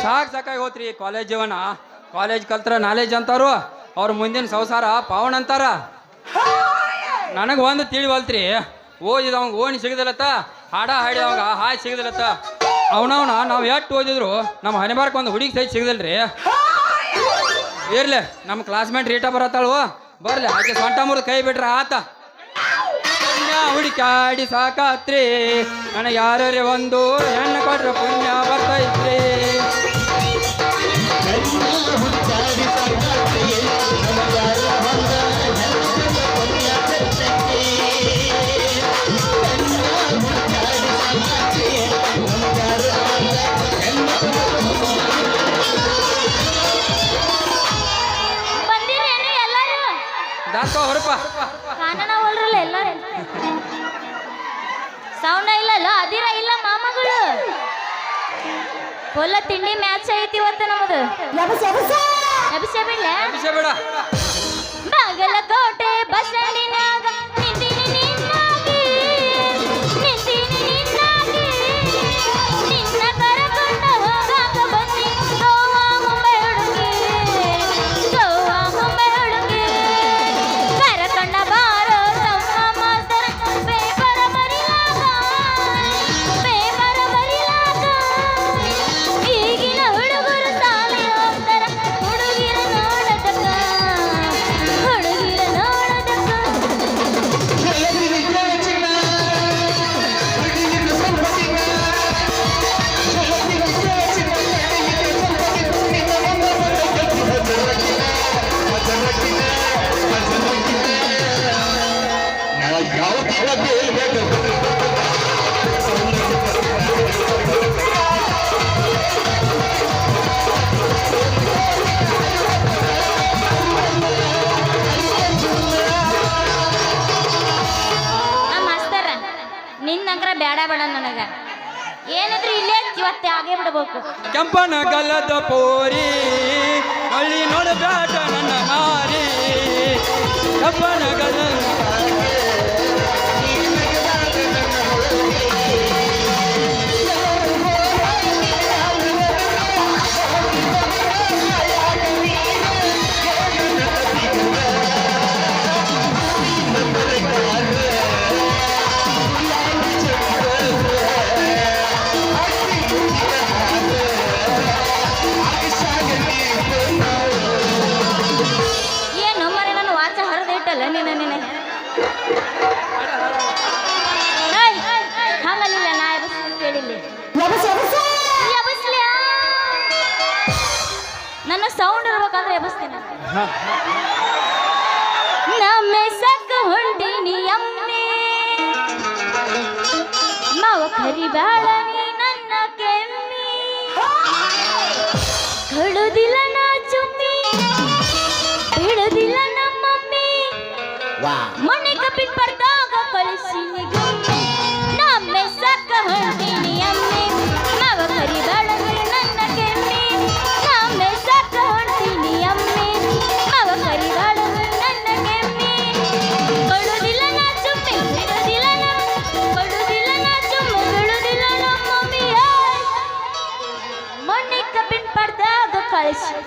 ಸಾಕಾಗಿ ಹೋತ್ರಿ ಕಾಲೇಜ್ ಜೀವನ. College ಕಲ್ತ್ರ knowledge ಅಂತಾರು, ಅವ್ರ ಮುಂದಿನ ಸಂಸಾರ ಪಾವನ ಅಂತಾರ. ನನಗೆ ಒಂದು ತಿಳಿವಲ್ತ್ರಿ, ಓದಿದವಂಗ ಓಣಿ ಸಿಗದಿಲ್ಲತ್ತ, ಹಾಡ ಹಾಡಿದವಂಗ ಹಾಯ್ ಸಿಗದಿಲ್ಲತ್ತ. ಅವನವನ ನಾವು ಎಷ್ಟು ಓದಿದ್ರು ನಮ್ಮ ಹಣೆಬಾರಕ್ಕೆ ಒಂದು ಹುಡುಗಿ ಸೈಜ್ ಸಿಗದಿಲ್ರಿ. ಇರ್ಲಿ, ನಮ್ಮ ಕ್ಲಾಸ್ಮೇಟ್ ರೀಟಾ ಬರತ್ತಾಳು, ಬರ್ಲಿ ಆಕೆ ಸೊಂಟ ಮುರಿದು ಕೈ ಬಿಟ್ರ ಆತ. ಹುಡುಕಾಡಿ ಸಾಕಾತ್ರಿ, ನನಗೆ ಯಾರ್ಯಾರೇ ಒಂದು ಹೆಣ್ಣು ಕೊಟ್ರೆ ಪುಣ್ಯ ಬರ್ತೈತ್ರಿ. ಹೊರಪ ಸೌಂಡ ಇಲ್ಲಲ್ಲ, ಅದಿರ ಇಲ್ಲ ಮಾಮಗಳು. ಫುಲ್ಲ ತಿಂಡಿ ಮ್ಯಾಚ್ ಐತಿ ಇವತ್ತು ನಮ್ಮದು. ಬೇಡ ಬಾಗಲಕೋಟೆ ಬಸ್ ಸ್ಟ್ಯಾಂಡಿನಾಗ ನಿಂತೀನಿ ನಿನ್ನಾಗಿ, ನಿಂತೀನಿ ನಿನ್ನಾಗಿ, ನಿನ್ನ ಕರಕೊಂಡ ಹೋಗಾಕ ಬನ್ನಿ ಗೋವಾ ಮುಂಬೈ ಹುಡುಗಿ, ಗೋವಾ ಮುಂಬೈ ಹುಡುಗಿ. ಕರಕೊಂಡ ಬಾರೋ ತಮ್ಮ ಮಾಸ್ತರ ಪೇಪರ ಬರಿಲಾಗ, ಪೇಪರ ಬರಿಲಾಗ. ಈಗಿನ ಹುಡುಗರು ಸಾಲಿ ಹೋಗ್ತಾರ ಹುಡುಗಿರ ನೋಡದಕ್ಕ, ಹುಡುಗಿರ ನೋಡದಕ್ಕ. ನಿನ್ನಂಕ್ರ ಬೇಡ ಬೇಡ ನನಗ, ಏನಾದ್ರೂ ಇಲ್ಲೇ ಇವತ್ತೆ ಆಗೇ ಬಿಡ್ಬೇಕು. ಕೆಂಪನ ಗಲ್ಲದ ಪೋರಿ ಹಳ್ಳಿ ನೋಡಬೇಡ ನನ್ನ ಮಾರಿ, ಕೆಂಪನ ಗಲ್ಲ ಹಂಗಲಿಲ್ಲ, ನಾ ಎಬಸ್ತೀನಿ ಕೇಳಿಲ್ಲ. ನನ್ನ ಸೌಂಡ್ ಇರ್ಬೇಕಾದ್ರೆ ಎಬಸ್ತೀನಿ. ನಮ್ಮ ಸಕ್ಕ ಹೊಂಟಿನಿ ಅಮ್ಮೆ ಮಾವ ಕರಿಬೇಡ ನೀ ನನ್ನ ಕೆಮ್ಮಿ, ಕಳುದಿಲ್ಲ ನಾ ಚುಮ್ಮಿ, ಬಿಡುದಿಲ್ಲ ನಮ್ಮಮ್ಮಿ. ಮನೆ ಕಪ್ಪಿನ ಪಡ್ದಾಗ ಕಳಿಸಿನಿ ಗುಮ್ಮಿ, ನಮ್ಮ ಸಕ್ಕ ಹೊಂಟಿನಿ ಅಮ್ಮೆ ಮಾವ ಕರಿಬೇಡ ನೀ ನನ್ನ ಕೆಮ್ಮಿ, ನಮ್ಮ ಸಕ್ಕ ಹೊಂಟಿನಿ ಅಮ್ಮೆ ಮಾವ ಕರಿಬೇಡ ನೀ ನನ್ನ ಕೆಮ್ಮಿ. ಕೊಡುದಿಲ್ಲ ನಾ ಚುಮ್ಮಿ, ಬಿಡುದಿಲ್ಲ ಕೊಡುದಿಲ್ಲ ನಾ ಚುಮ್ಮಿ, ಬಿಡುದಿಲ್ಲ ನಮ್ಮಮ್ಮಿ. ಮನೆ ಕಪ್ಪಿನ ಪಡ್ದಾಗ ಕಳಿಸಿ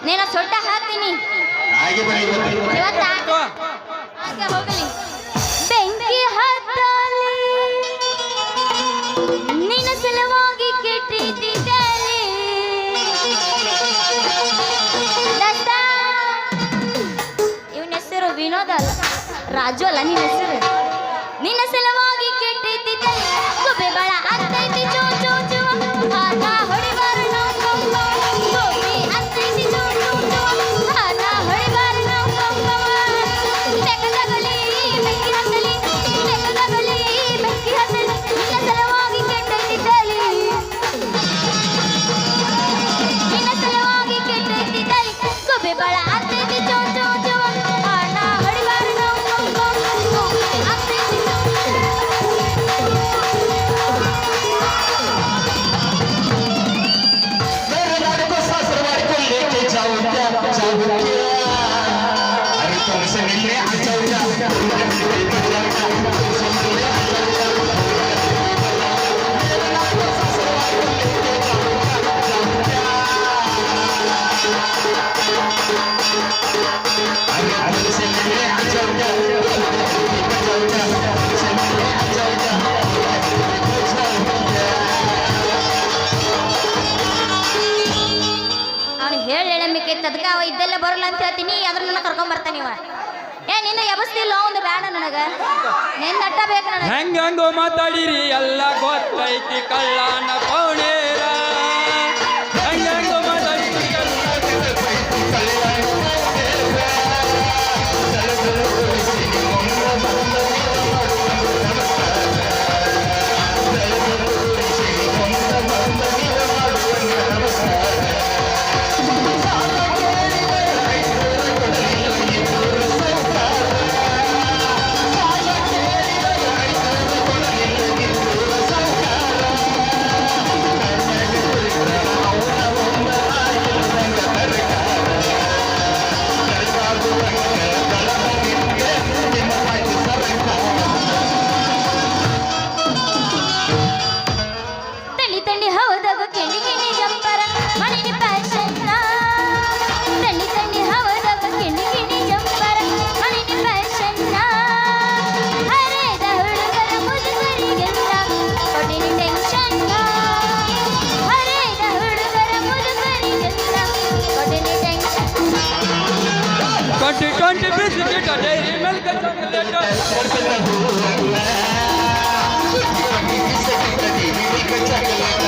ನೀನ ಸೊಟ್ಟ ಹಾಕ್ತೀನಿ ಹೋಗಲಿ. ಬೆಂಕಿ ಹತ್ತಲಿ ನಿನ್ನ ಸಲುವಾಗಿ ಕೆಟ್ಟಿದ್ದಲ್ಲಿ, ಇವನ ಹೆಸರು ವಿನೋದ ಅಲ್ಲ, ರಾಜು ಅಲ್ಲ ನಿನ್ನ ಹೆಸರು. ನಿನ್ನ ಸಲುವಾಗಿ ಕೆಟ್ಟಿದ್ದಲ್ಲಿ ಗುಬ್ಬೆ ಬಾಳ ಆಗ್ತೈತಿ ಚೂ ಚೂ ಅವನು ಹೇಳಿ ಹೇಳಂಬಿಕೈತೆ ಅದಕ್ಕೆ ಅವ ಇದ್ದೆಲ್ಲ ಬರಲ್ಲ ಅಂತ ಹೇಳ್ತೀನಿ ಅದ್ರ ನನ್ನ ಕರ್ಕೊಂಡ್ ಬರ್ತಾನೆ ಇವ ಏ ನಿನ್ನ ಎಬಸ್ತಿಲ್ಲ ಒಂದು ಬೇಡ ನನಗ ನಿನ್ನ ಅಟ್ಟ ಬೇಕು ನನಗೆ ಹೆಂಗೋ ಮಾತಾಡಿರಿ ಎಲ್ಲ ಗೊತ್ತೈತಿ ಕಳ್ಳನ ಪೌಣೇರ ಹೆಂಗೋ ಮಾತಾಡಿರಿ ತಳ್ಳಿ ತಳ್ಳಿ ಹೌದಾಗ ಕೆಣಿ ಕೆಣಿ ಜಂಪರ ಮಣಿನಿ ಫ್ಯಾಷನ್ ತಳ್ಳಿ ತಳ್ಳಿ ಹೌದಾಗ ಕೆಣಿ ಕೆಣಿ ಜಂಪರ ಮಣಿನಿ ಫ್ಯಾಷನ್ ಹರೇದ ಹುಡುಗರ ಮುದುಕರಿಗೆಲ್ಲ ಕೊಟ್ಟಿನಿ ಟೆನ್ಷನ್ ಹರೇದ ಹುಡುಗರ ಮುದುಕರಿಗೆಲ್ಲ ಕೊಟ್ಟಿನಿ tension 20 biscuit Dairy Milk chocolate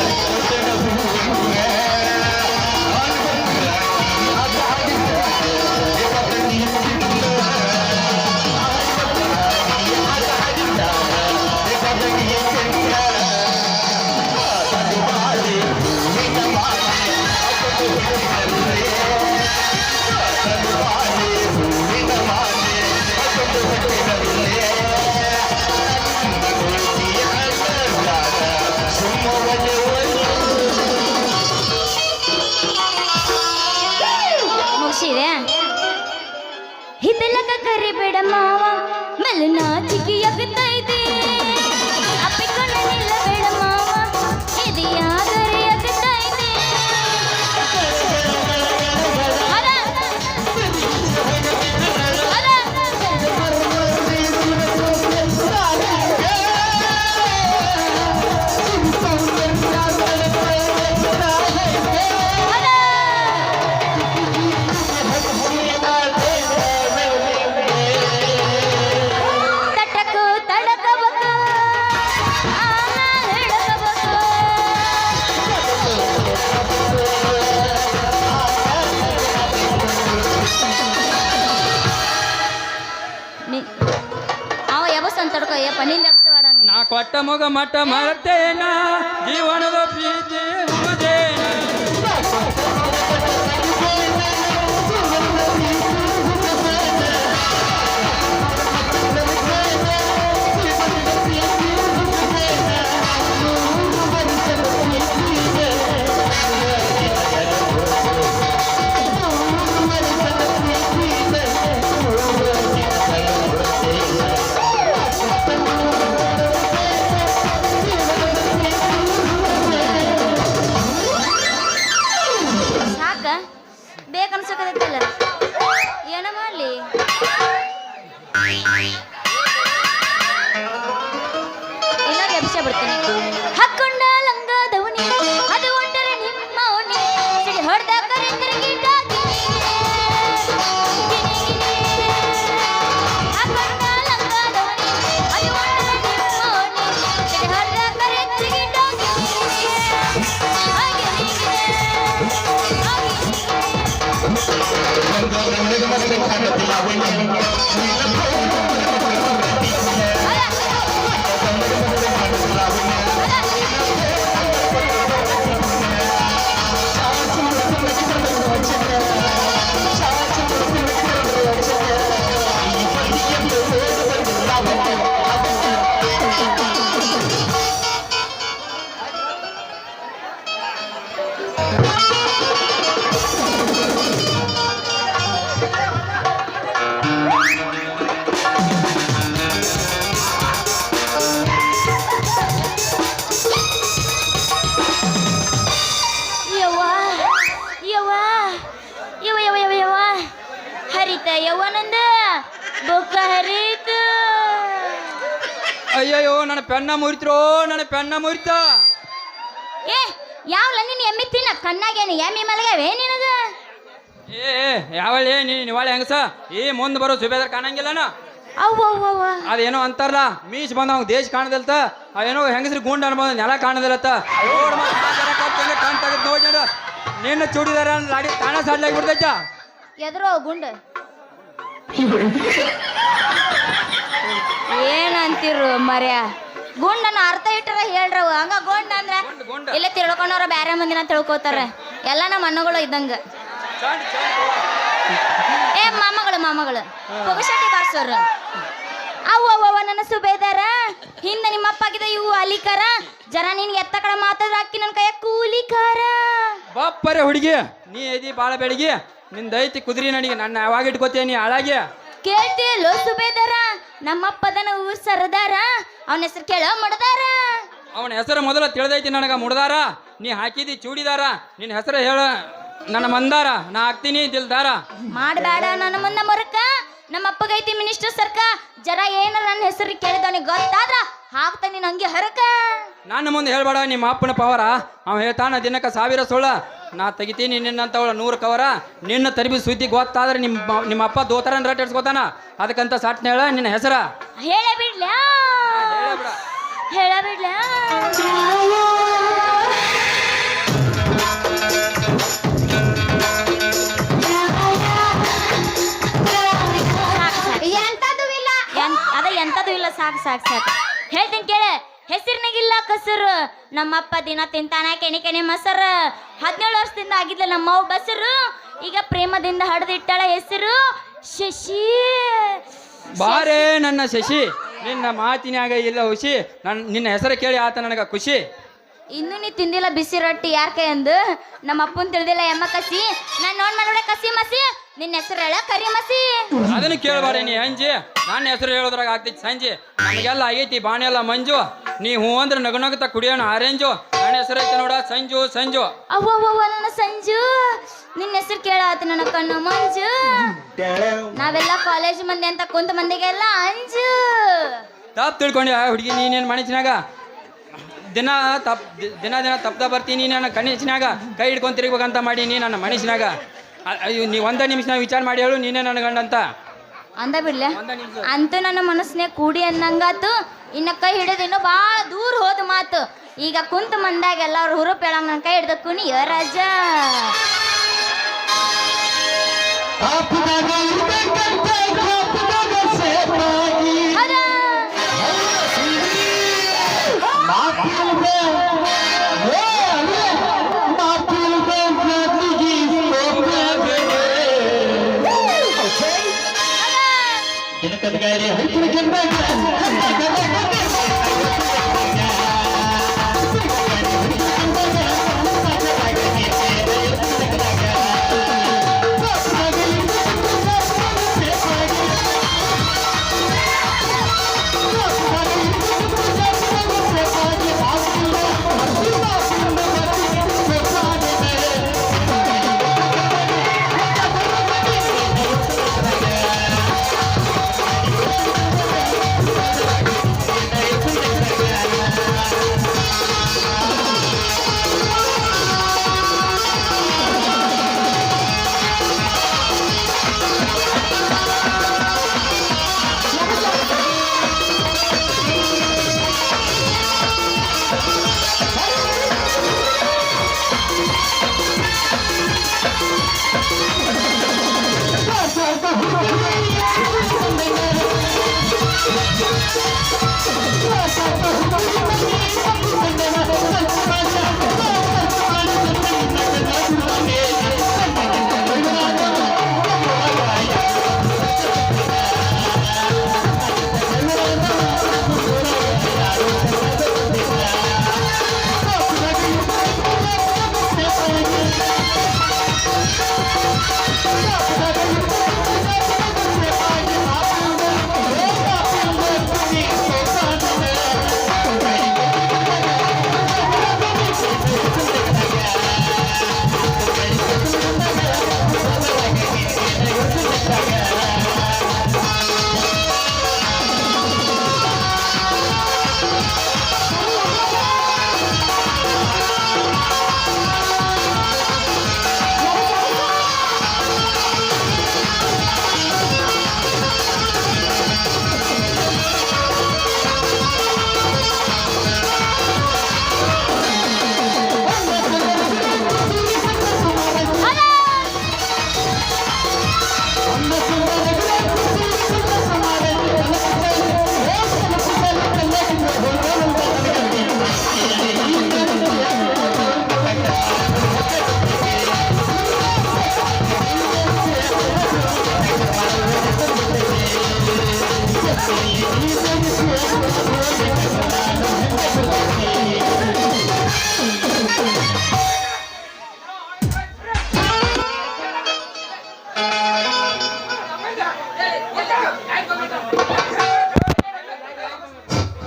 ಮುಗಿಸಿದೆ ಹಿತ್ತಲಕ ಕರಿಬೇಡ ಮಾವ ಮೆಲ್ಲನ ಚಿಗಿಯಾಗುತ್ತೈತೆ ಅಪ್ಪಿಕೊಂಡ ನಿಲ್ಲಬೇಡ ಮಾವ ಇದೆಯಾಗರಿಯಾಗುತ್ತೈತೆ ಅದ ಅದ ತಟಕು ತಡಕಬೇಕು ಆಮೇಲೆ ಹಿಡಕಬೇಕು ಅವ ಎಬಸ್ ಅಂತ ತಡ್ಕೊ ಯಪ್ಪ ನಿಂದ ಎಬ್ಸಬೇಡ ನೀ ನಾ ಕೊಟ್ಟ ಮಗ ಮಟ್ಟ ಮರತೇನ ಜೀವನದ ಪ್ರೀತಿ ಮುಗುದೇನ ಸಾಕ ಬೇಕನ್ಸಕತ್ತಲ್ಲ ಏನ ಮಾಡ್ಲಿ ಇಲ್ಲ ಎಬ್ಸ ಬಿಡ್ತೀನಿ ಹಾಕೊಂಡ ಲಂಗ ದವನಿ ಅದು ಒಂಟರೆ ನಿಮ್ಮ ಓಣಿ ಸಿಡಿ ಹೊಡೆದ ಕರೆ ತಿರುಗಿಟ ಹಾಕೊಂಡ ಲಂಗ ದವನಿ ಅದು ಒಂಟರೆ ನಿಮ್ಮ ಓಣಿ ಸಿಡಿ ಹೊಡೆದ ಕರೆ ತಿರುಗಿಟ ಹಾಗೆ ಬುಕ್ಕ ಹರಿತು. ಅಯ್ಯಯ್ಯೋ ನನ್ನ ಪೆನ್ನ ಮುರಿತ್ರೋ, ನನ್ನ ಪೆನ್ನ ಮುರಿತ. ಏ ಯಾವ್ಲ ನೀನ್ ಎಮ್ಮಿ ತಿನ್ನ ಕಣ್ಣಾಗೇನು ಎಮ್ಮಿ ಮಲಗವೇ ನಿನಗ? ಏ ಯಾವಳೆ ನೀವಾಳೆ ಹೆಂಗಸ ಈ ಮುಂದೆ ಬರೋ ಸುಬೇದಾರ್ ಕಾಣಂಗಿಲ್ಲನ. ಅವ್ವ ಅದೇನೋ ಅಂತಾರಲ್ಲ ಮೀಸ್ ಬಂದ ಅವ್ನು ದೇಶ ಕಾಣದಲ್ತ, ಅವೇನೋ ಹೆಂಗಸ್ರಿ ಗುಂಡ ಅನ್ಬೋದು ನೆಲ ಕಾಣದಿಲ್ಲತ್ತ. ಕಣ್ ತೆಗೆದು ನೋಡಿ ನೋಡು, ನಿನ್ನ ಚೂಡಿದಾರ ಲಾಡಿ ತಾಣ ಸಾಡ್ಲಾಗಿ ಬಿಡ್ತೈತ. ಎದುರೋ ಗುಂಡ ಏನಂತಿರು ಮರ್ಯ ಗುಂಡನ ಅರ್ಥ ಇಟ್ಟರ ಹೇಳ್ರವು. ಹಂಗ ಗುಂಡ ಅಂದ್ರ ಇಲ್ಲ ತಿಳ್ಕೊಂಡವ್ರ ಬ್ಯಾರೆ ಮಂದಿನ ತಿಳ್ಕೊತಾರ. ಎಲ್ಲ ನಮ್ಮ ಅಣ್ಣಗಳು ಇದ್ದಂಗ. ಏ ಮಾಮಗಳು ಪುಗಶೆಟ್ಟಿ ಬಾರ್ಸೋರು. ಅವ್ವ ನನ್ನ ಸುಬೇದಾರ ಹಿಂದ ನಿಮ್ಮ ಅಪ್ಪ ಆಗಿದ ಇವು ಅಲಿಕಾರ ಜರ ನಿನ್ ಎತ್ತ ಕಡೆ ಮಾತಾದ್ರ ಅಕ್ಕಿ ನನ್ನ ಕೈಯ ಕೂಲಿಕಾರ. ಬಾಪ್ಪರೆ ಹುಡುಗಿ ನೀ ಐದಿ ಬಾಳ ಬೆಳಿಗ್ಗೆ ನಿಂದೈತಿ ಕುದುರಿ ನಡಿಗೆ ನನ್ನ ಯಾವಾಗ ಇಟ್ಕೋತೀಯ ನೀ ಹಾಳಾಗಿ. ಕೇಳ್ತೀಯಲ್ಲೋ ಸುಬೇದಾರ ನಮ್ಮಪ್ಪದನ ಊರ್ ಸರದಾರ ಅವನ ಹೆಸರು ಕೇಳ ಮುಡದಾರ. ಅವನ ಹೆಸರು ಮೊದಲ ತಿಳಿದೈತಿ ನನಗ ಮುಡ್ದಾರ. ನೀ ಹಾಕಿದಿ ಚೂಡಿದಾರ, ನಿನ್ನ ಹೆಸರು ಹೇಳ ನನ್ನ ಮಂದಾರ, ನಾ ಹಾಕ್ತೀನಿ ದಿಲ್ದಾರ. ಮಾಡಬೇಡ ನನ್ನ ಮುಂದೆ ಮರಕ ನಮ್ಮ ಅಪ್ಪಗೈತಿ ಮಿನಿಸ್ಟರ್ ಸರ್ಕ ಜರ ಏನಾರ ನನ್ನ ಹೆಸರು ಕೇಳಿದವನಿಗೆ ಗೊತ್ತಾದ್ರ ಹಾಕ್ತಾನಿ ನಂಗೆ ಹರಕ. ನನ್ನ ಮುಂದೆ ಹೇಳ್ಬೇಡ ನಿಮ್ಮ ಅಪ್ಪನ ಪವರ. ಅವ ಹೇಳ್ತಾನ ದಿನಕ್ಕೆ 1000 ಸುಳ್ಳ, ನಾ ತೆಗಿತೀನಿ ನಿನ್ನಂತವಳ 100 ಕವರ. ನಿನ್ನ ತರಬಿ ಸುದ್ದಿ ಗೊತ್ತಾದ್ರೆ ನಿಮ್ಮ ಅಪ್ಪ ದೋತರ ರೇಟ್ ಇಡ್ಸ್ಕೊತಾನ. ಅದಕ್ಕಂತ ಸಾಟ್ನ ಹೇಳ ನಿನ್ನ ಹೆಸರ ಹೇಳೇ ಬಿಡ್ಲ. ಎಂತದು ಇಲ್ಲ ಸಾಕು ಹೇಳ್ತೀನಿ ಕೇಳೆ. ಹೆಸರಿನಾಗಿಲ್ಲ ಕಸರು ನಮ್ಮಪ್ಪ ದಿನ ತಿಂತಾನ ಕೆಣಿ ಮೊಸರು. 17 ವರ್ಷದಿಂದ ಆಗಿದ್ಲ ನಮ್ಮವ್ ಬಸರು, ಈಗ ಪ್ರೇಮದಿಂದ ಹಡ್ದಿಟ್ಟಾಳ ಹೆಸರು ಶಶಿ. ಬಾರೇ ನನ್ನ ಶಶಿ, ನಿನ್ನ ಮಾತಿನಾಗ ಇಲ್ಲ ಹುಷಿ. ನಿನ್ನ ಹೆಸರು ಕೇಳಿ ಆತ ನನಗ ಖುಷಿ. ಇನ್ನು ನೀ ತಿಂದಿಲ್ಲ ಬಿಸಿ ರೊಟ್ಟಿ ಯಾರ ಕೈ ಅಂದು ನಮ್ಮ ಅಪ್ಪನ್ ತಿಳಿದಿಲ್ಲ ಎಮ್ಮ ಕಸಿ. ನಾನು ನೋಡ್ ಕಸಿ ಮಸಿ ನಿನ್ನ ಹೆಸರು ಹೇಳ ಕರಿ ಮಸಿ. ಅದನ್ನು ಕೇಳಬೇಡ ನೀ ಅಂಜಿ, ನನ್ನ ಹೆಸರು ಹೇಳೋದ್ರಾಗ ಆಗ್ತೈತಿ ಸಂಜೆ. ನಮಗೆಲ್ಲ ಆಗೈತಿ ಬಾಣೆ ಎಲ್ಲ ಮಂಜು, ನೀ ಹೂ ಅಂದ್ರೆ ನಗುನಗುತ್ತಾ ಕುಡಿಯೋಣ ಆರೆಂಜು. ನನ್ನ ಹೆಸರು ಐತೆ ನೋಡ ಸಂಜು. ಅವ್ವ ನನ್ನ ಸಂಜು ನಿನ್ನ ಹೆಸರು ಕೇಳಾತ ನನ್ನ ಕಣ್ಣು ಮಂಜು. ನಾವೆಲ್ಲ ಕಾಲೇಜ್ ಮಂದಿ ಅಂತ ಕುಂತ ಮಂದಿಗೆಲ್ಲ ಅಂಜು. ತಪ್ಪು ತಿಳ್ಕೊಂಡಿ ಹುಡುಗಿ, ನೀನೇನು ಮನಸ್ಸಿನಾಗ ದಿನ ತಪ್ಪದ ಬರ್ತೀನಿ. ನನ್ನ ಕಣ್ಣಿನಾಗ ಕೈ ಹಿಡ್ಕೊಂಡು ತಿರುಗ್ಬೇಕಂತ ಮಾಡಿ ನೀ ನನ್ನ ಮನಸ್ಸಿನಾಗ. ನೀ 1 ನಿಮಿಷನಾಗ ವಿಚಾರ ಮಾಡಿ ಹೇಳು ನೀನೇ ನನ್ನ ಗಂಡಂತ ಅಂದ ಬಿಡ್ಲ. ಅಂತೂ ನನ್ನ ಮನಸ್ಸಿನಾಗ ಕೂಡಿ ಅನ್ನಂಗಾತು. ಇನ್ನ ಕೈ ಹಿಡಿದು ಇನ್ನೂ ಭಾಳ ದೂರ ಹೋದ ಮಾತು. ಈಗ ಕುಂತ ಮಂದಾಗ ಎಲ್ಲಾರು ಹುರುಪ್ ಹೇಳ ನನ್ನ ಕೈ ಹಿಡ್ದ ಕುಣಿಯ ರಾಜ.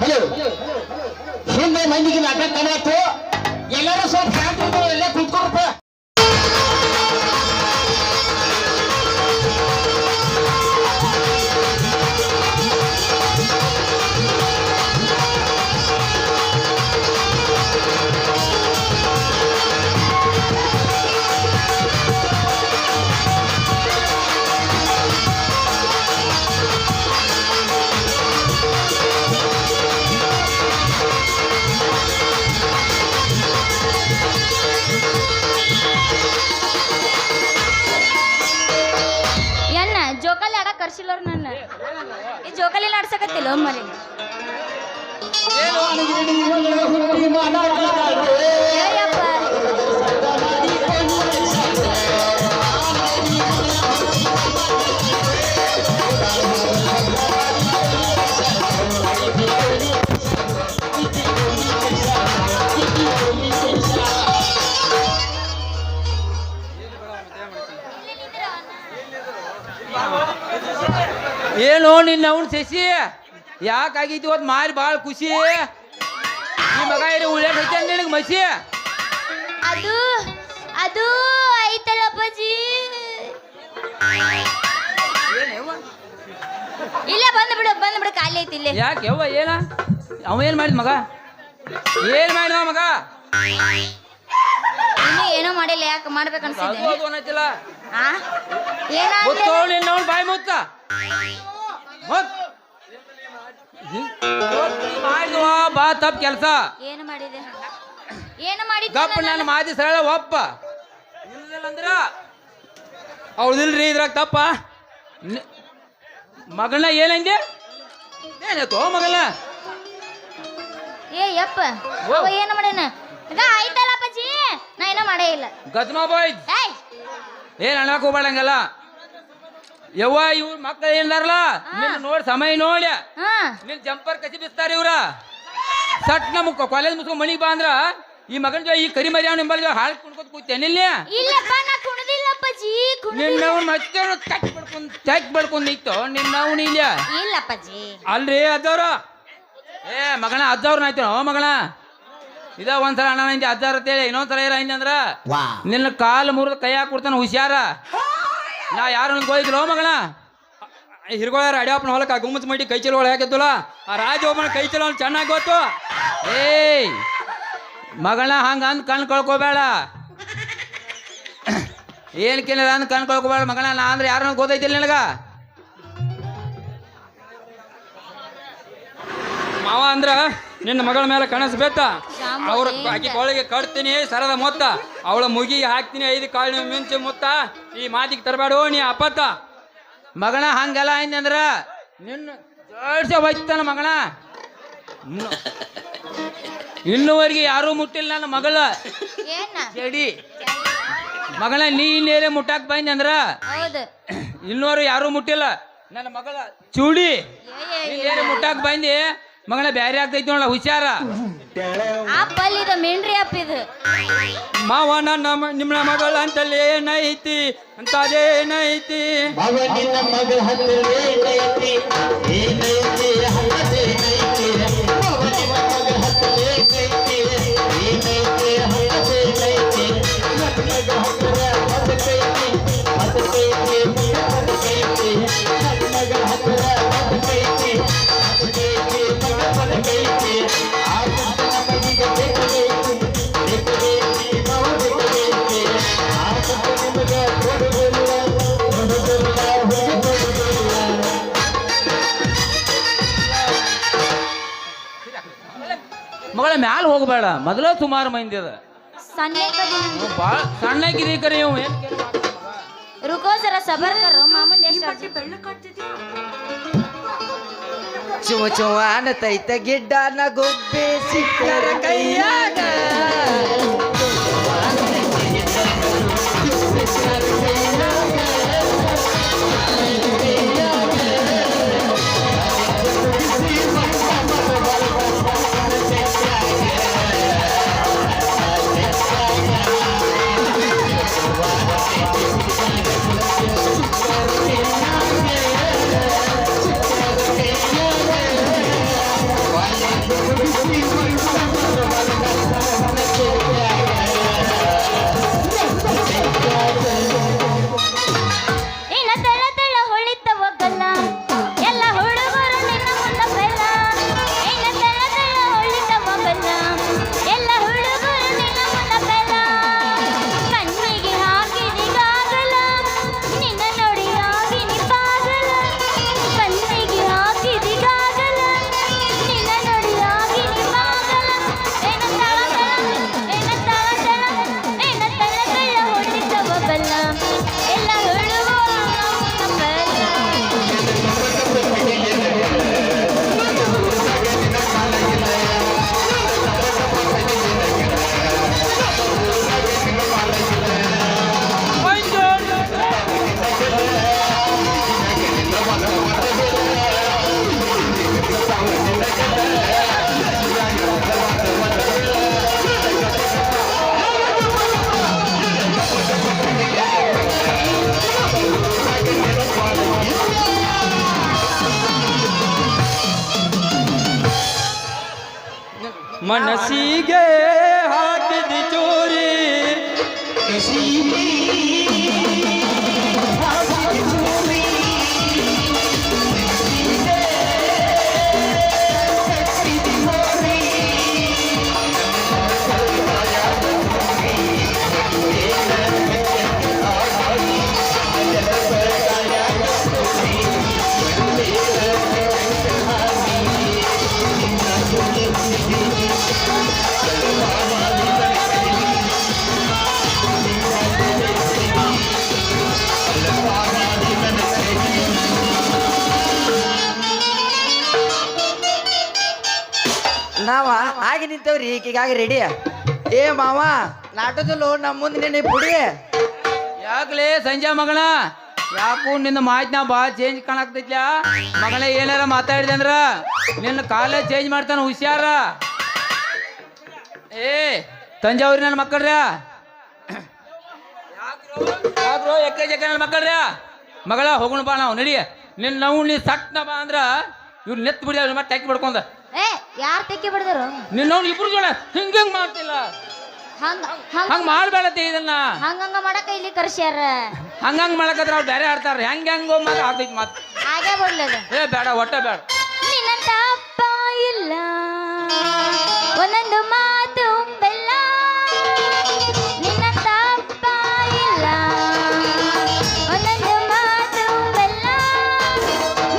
ಹಲೋ ಹಿಂದೆ ಮಂದಿಗೆ ನಾಟಕ ಕಾಣತ್ತು ಎಲ್ಲರೂ ಸ್ವಲ್ಪ ಶಾಂತ ಎಲ್ಲ ಕೂತ್ಕೊಳಪ್ಪ ಎನ್ನ ಜೋಕಾಲಿ ಆಡಕ್ ಕರ್ಸಿಲ್ಲವ್ರು ನನ್ನ ಈ ಜೋಕಾಲಿ ಆಡ್ಸಕತ್ತಿಲ್ಲ ಒಮ್ಮಲ್ಲಿ ಏಯಪ್ಪ ಏನು ನಿನ್ನ ಅವ್ನು ಶಶಿ ಯಾಕಾಗೈತಿ ಇವತ್ತು ಮಾರಿ ಭಾಳ ಖುಷಿ ಈ ಮಗ ಏರಿ ಉಳ್ಳಾಟ ಐತೆ ನಿನಗೆ ಮಸಿ ಅದು ಅದು ಐತಲ್ಲ ಅಪ್ಪಾಜಿ ಇಲ್ಲ ಬಂದ್ ಬಿಡು ಖಾಲಿ ಐತಿ ಇಲ್ಲೇ ಯಾಕೆ ಯವ್ವ ಏನ ಅವ ಏನು ಮಾಡಿದ ಮಗ ಏನು ಮಾಡಿದ ಮಗ ಇನ್ನು ಏನೋ ಮಾಡಿಲ್ಲ ಯಾಕೆ ಮಾಡ್ಬೇಕು ಅನ್ಸಿದ್ದೆ ಅದು ಅನ್ನತ್ತಿಲ್ಲ ಆ ಏನಾಗ್ಲಿ ಮುತ್ತು ನಿನ್ನ ಅವ್ನು ಬಾಯಿ ಮುತ್ತ ಮಾಡಿದ್ವ ಬಾ ತಪ್ಪ ಕೆಲಸ ಏನು ಮಾಡಿದೆ ಏನು ಮಾಡಿದ್ದೆ ಗಪ್ಪ ನನ್ನ ಮಾತಿ ಸರಳ ಒಪ್ಪ ಇಲ್ಲಂದ್ರ ಅವಳದಿಲ್ರಿ ಇದ್ರಾಗ ತಪ್ಪ ಮಗಳನ್ನ ಏನಂದೆ ಏನಾಯ್ತು ಮಗಳನ್ನ ಏ ಯಪ್ಪ ಅವ ಏನು ಮಾಡ್ಯಾನ ಈಗ ಆಯ್ತಲ್ಲ ಅಪ್ಪಾಜಿ ನಾ ಏನೋ ಮಾಡೇ ಇಲ್ಲ ಗದ್ಮಾ ಬಾಯ್ ಏಯ್ ಏನ್ ಅಣ್ಣಕ್ ಹೋಗ್ಬೇಡಂಗಲ್ಲ ಯವ್ವ ಇವ್ರ ಮಕ್ಕಳು ಏನಾರಲ್ಲ ನಿನ್ನ ನೋಡಿ ಸಮಯ ನೋಡಿ ಹಾ ನಿನ್ ಜಂಪರ್ ಕಸಿ ಬಿಸ್ತಾರ ಇವ್ರ ಸಟ್ ನಮ್ಮ ಕಾಲೇಜ್ ಮುಸ್ಕೊಂಡ್ ಮನಿಗೆ ಬಾ ಅಂದ್ರ ಈ ಮಗನ ಜೊ ಈ ಕರಿ ಮರಿ ಅವ್ನ ನಿಂಬಲ್ ಹಾಳು ಕುಣ್ಕೋತ ಕೂತೇನಿಲ್ಲ ಇಲ್ಲಪ್ಪ ನಾ ಕುಣದಿಲ್ಲ ಅಪ್ಪಾಜಿ ನಿನ್ನವ್ನ ಮತ್ತೆ ಚಕ್ ಬಡ್ಕೊಂಡ್ ನಿಂತು ನಿನ್ನವ್ನ ಇಲ್ಲ ಇಲ್ಲ ಅಪ್ಪಾಜಿ ಅಲ್ರಿ ಅಜ್ಜವ್ರ ಏ ಮಗನ ಅಜ್ಜವ್ರನ್ನ ಆಯ್ತು ಮಗನ ಇದ ಒಂದ್ಸಲ ಅಣ್ಣ ಹಿಂದೆ ಅಜ್ಜಾರ ಅಂತೇಳಿ ಇನ್ನೊಂದ್ಸಲ ಏರ ಹಿಂದೆ ಅಂದ್ರ ನಿನ್ನ ಕಾಲು ಮುರಿದ ಕೈ ಹಾಕಿ ಕೊಡ್ತಾನ ಹುಷಾರ ನಾ ಯಾರು ಹೋಗಿದ್ರು ಮಗನ ಹಿರ್ಗೋಳ್ಯಾರ ಅಡ್ಯಾಪನ ಹೊಲಕ್ಕೆ ಗುಮ್ಮಚ್ ಮಟ್ಟಿ ಕೈ ಚಲೋ ಹಾಕಿದ್ವಲ್ಲ ಆ ರಾಜ ಒಬ್ಬನ ಕೈ ಚಲೋ ಚೆನ್ನಾಗಿ ಗೊತ್ತು ಏಯ್ ಮಗನ ಹಂಗ ಅಂದ್ ಕಣ್ ಕಳ್ಕೊಬೇಡ ಏನ್ ಕೇಳಿಲ್ಲ ಅಂದ್ ಕಣ್ ಕಳ್ಕೊಬೇಡ ಮಗನ ನಾ ಅಂದ್ರೆ ಯಾರನ್ನ ಗೊತ್ತೈತಿಲ್ಲ ನಿನಗ ಮಾವ ಅಂದ್ರ ನಿನ್ನ ಮಗಳ ಮೇಲೆ ಕನಸು ಬೇತ ಅವ್ರ ಆಕಿ ಕೊಳಗೆ ಕಟ್ತೀನಿ ಸರದ ಮೊತ್ತ ಅವಳ ಮುಗಿಗೆ ಹಾಕ್ತೀನಿ 5 ಕಾಳು ಮಿಂಚು ಮುತ್ತ ಈ ಮಾತಿಗೆ ತರಬೇಡ ನೀ ಅಪ್ಪತ್ತ ಮಗನ ಹಂಗೆಲ್ಲ ಅಂದ್ರ ನಿನ್ನ ಜೋಡ್ಸೆ ಹೋಯ್ತಾನ ಮಗನ ಇನ್ನುವರೆಗೆ ಯಾರೂ ಮುಟ್ಟಿಲ್ಲ ನನ್ನ ಮಗಳ ಏನ ಜಡಿ ಮಗನ ನೀ ಇನ್ನೇರೆ ಮುಟ್ಟಾಕ್ ಬಂದಿ ಅಂದ್ರ ಹೌದು ಇನ್ನೂರು ಯಾರೂ ಮುಟ್ಟಿಲ್ಲ ನನ್ನ ಮಗಳ ಚೂಡಿ ಇನ್ನೇರೆ ಮುಟ್ಟಾಕ್ ಬಂದಿ ಮಗನ ಬ್ಯಾರೆ ಆಗ್ತೈತಿ ನೋಡ ಹುಷಾರ ಅಪ್ಪ ಅಲ್ಲಿದ ಮೆಂಡ್ರಿ ಅಪ್ಪ ಇದು ಮಾವ ನನ್ನ ನಿಮ್ಮ ಮಗಳ ಅಂತಲ್ಲಿ ಏನೈತಿ ಅಂತ ಅದೇನೈತಿ ನಿನ್ನ ಮಗಳ ಹತ್ತಿರ ಏನೈತಿ ಏನೈತಿ ಹತ್ತದೇನೈತಿ ನಿನ್ನ ಮಗಳ ಹತ್ತಿರ ಏನೈತಿ ಏನೈತಿ ಹತ್ತದೇನೈತಿ ನನ್ನ ಮಗಳ ಹತ್ತಿರ ಹತ್ತೈತಿ ಹತ್ತೈತಿ ಹತ್ತೈತಿ ನನ್ನ ಮಗಳ ಹತ್ತಿರ ಹತ್ತೈತಿ ಹತ್ತೈತಿ ಮಗ ಬರಕೈತಿ ಆ ಕೃಷ್ಣನ ಮಗಿಗೆ ಬೇಕೈತಿ ಬೇಕೈತಿ ನಾವು ಬೇಕೈತಿ ಆ ಕೃಷ್ಣ ನಿಮಗೆ ಕೊಡುವುದಿಲ್ಲ ಮಗಳ ಮ್ಯಾಲ ಹೋಗಬೇಡ ಮೊದಲ ಸುಮಾರು ಮಂದಿ ಅದ ಭಾಳ ಸಣ್ಣಕ್ಕಿದೆ ಕರೆ ಇವ್ ಏನ್ ರುಕೋ ಜರ ಸಬರ್ ಕರೋ ಮಾಮನ್ ಎಷ್ಟು ಚುವ ಚುವ ಅನ್ನತೈತ ಗಿಡ್ಡನ ಗೊಬ್ಬೆ ಸಿಕ್ಕರ ಕೈಯಾಗ ಮನಸ್ಸಿಗೆ ಹಾಕಿದಿ ಚೂರಿ ನಾವ ಆಗಿ ನಿಂತೇವ್ರಿ ಈಗೀಗಾಗಿ ರೆಡಿ. ಏ ಮಾವ ನಾಟದಲ್ಲೂ ನಮ್ಮ ಮುಂದೆ ನಿನ್ನ ಪುಡಿ. ಯಾಕಲೇ ಸಂಜೆ ಮಗಳ ಯಾಕೂ ನಿನ್ನ ಮಾಹಿತಿ ನಾ ಭಾಳ ಚೇಂಜ್ ಕಾಣಾಕ್ತೈತ್ಲ ಮಗಳೇ. ಏನಾರ ಮಾತಾಡಿದೆ ಅಂದ್ರ ನಿನ್ನ ಕಾಲೇಜ್ ಚೇಂಜ್ ಮಾಡ್ತಾನ ಹುಷಾರ. ಏ ತಂಜಾವೂರಿ ನನ್ನ ಮಕ್ಕಳ್ರ ಯಾಕ್ರೋ ಎಕ್ಕ ಜಕ್ಕ ನನ್ನ ಮಕ್ಕಳ್ರ ಮಗಳ ಹೋಗೋಣ ಬಾ ನಾವು ನಡಿ. ನಿನ್ನ ನಾವು ನೀ ಸಟ್ನ ಬಾ ಅಂದ್ರ ಇವ್ರು ನೆತ್ ಬಿಡ ಮತ್ತೆ ಟ್ಯಾಕಿ ಬಿಡ್ಕೊಂಡ. ಏ ಯಾರು ತೆಕ್ಕಿ ಬಿಡ್ದರು ನಿನ್ನ ಇಬ್ರು ಜೋಳ ಹಿಂಗಂಗ್ ಮಾಡ್ತಿಲ್ಲ. ಹಂಗ ಮಾಡ್ಬೇಡತ್ತೆ ಇದನ್ನ. ಹಂಗಂಗ ಮಾಡಕ ಇಲ್ಲಿ ಕರ್ಸ್ಯಾರ. ಹಂಗಂಗ್ ಮಾಡಕತ್ರ ಅವ್ರು ಬೇರೆ ಆಡ್ತಾರ. ಹೆಂಗೋ ಮಾತು ಆಗ್ತೈತಿ ಮಾತು. ಹಾಗೆ ಬಿಡ್ಲದ. ಏ ಬೇಡ ಒಟ್ಟ ಬೇಡ. ನಿನ್ನಂತ ಅಪ್ಪ ಇಲ್ಲ ಒಂದೊಂದು ಮಾತು ಬೆಲ್ಲ. ನಿನ್ನಂತ ಅಪ್ಪ ಇಲ್ಲ ಒಂದೊಂದು ಮಾತು ಬೆಲ್ಲ.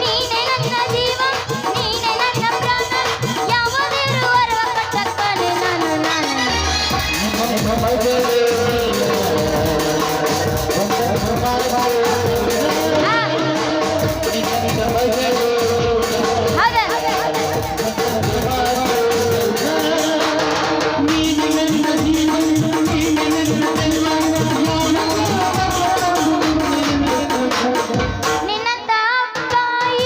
ನೀನೆ ನನ್ನ ಜೀವ ನೀನೆ ನನ್ನ ಪ್ರಾಣ ಯಾವುದಿರುವರುವ ಕಟ್ಟಕ್ಕನೆ ನಾನು. ನಿನ್ನಂತ ಅಪ್ಪ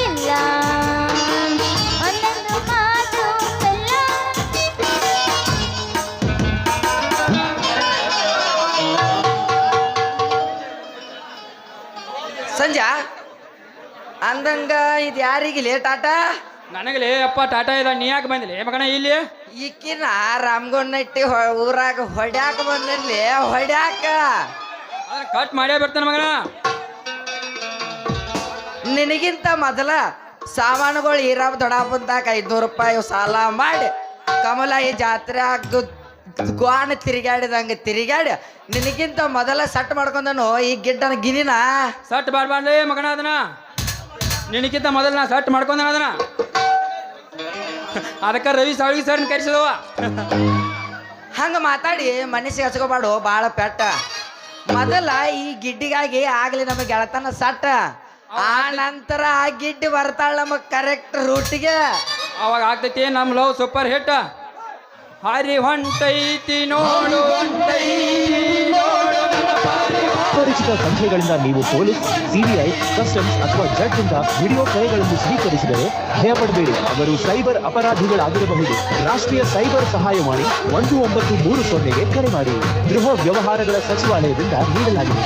ಇಲ್ಲ ಒಂದೊಂದು ಮಾತು ಬೆಲ್ಲ. ಸಂಜಾ ಅಂದಂಗ ಇದು ಯಾರಿಗೆ ಲೇಟ್ ಆಟ? ನನಗಲೇ ಅಪ್ಪ ಟಾಟಾ ಇದ. ನೀ ಯಾಕೆ ಬಂದಿಲ್ಲ ಮಗನ ಇಲ್ಲಿ? ಈಕಿನ ರಾಮಗೊಂಡಟ್ಟಿ ಊರಾಗ ಹೊಡ್ಯಾಕ ಬಂದಲ್ಲಿ ಹೊಡ್ಯಾಕ. ಅದನ್ನ ಕಟ್ ಮಾಡೇ ಬರ್ತಾನೆ ಮಗನ. ನಿನಗಿಂತ ಮೊದಲ ಸಾಮಾನುಗಳು ಈರಾಬ್ ದೊಡ್ಡಪ್ಪಂತಾಕ 500 ರೂಪಾಯಿ ಸಾಲ ಮಾಡಿ ಕಮಲಾಯಿ ಜಾತ್ರೆ ಗೋಣ ತಿರುಗಾಡಿದಂಗ ತಿರುಗಾಡಿ ನಿನಗಿಂತ ಮೊದಲ ಸಟ್ ಮಾಡ್ಕೊಂಡನು ಈ ಗಿಡ್ಡನ ಗಿನಿನ. ಸಟ್ ಬಾಡ್ಬಾರ್ಲಿ ಮಗನ ಅದನ್ನ. ನಿನಕ್ಕಿಂತ ಮೊದಲು ನಾ ಸಟ್ ಮಾಡ್ಕೊಂಡ ಅದನ್ನ. ಅದಕ್ಕೆ ರವಿ ಸಾವಳಿ ಸರ್ನ ಕರೆಸಿದವ. ಹಂಗ ಮಾತಾಡಿ ಮನಸ್ಸಿಗೆ ಹಚ್ಕೋಬಾಡು ಬಾಳ ಪೆಟ್ಟ. ಮೊದಲ ಈ ಗಿಡ್ಡಿಗಾಗಿ ಆಗ್ಲಿ ನಮಗೆ ಗೆಳತನ ಸಟ್ಟ. ಆ ನಂತರ ಆ ಗಿಡ್ಡಿ ಬರ್ತಾಳ ನಮಗ್ ಕರೆಕ್ಟ್ ರೂಟಿಗೆ. ಅವಾಗ ಆಗ್ತೈತಿ ನಮ್ಮ ಲವ್ ಸೂಪರ್ ಹಿಟ್. ಹರಿ ಹೊಂಟೈತಿ ನೋಡು ಪರಿಚಿತ ಸಂಖ್ಯೆಗಳಿಂದ ನೀವು ಪೊಲೀಸ್, ಸಿಬಿಐ, ಕಸ್ಟಮ್ಸ್ ಅಥವಾ ಜಡ್ಜ್ ಇಂದ ವಿಡಿಯೋ ಕರೆಗಳನ್ನು ಸ್ವೀಕರಿಸಿದರೆ ಭಯಪಡಬೇಡಿ, ಅವರು ಸೈಬರ್ ಅಪರಾಧಿಗಳಾಗಿರಬಹುದು. ರಾಷ್ಟ್ರೀಯ ಸೈಬರ್ ಸಹಾಯವಾಣಿ 1930ಗೆ ಕರೆ ಮಾಡಿ. ಗೃಹ ವ್ಯವಹಾರಗಳ ಸಚಿವಾಲಯದಿಂದ ನೀಡಲಾಗಿದೆ.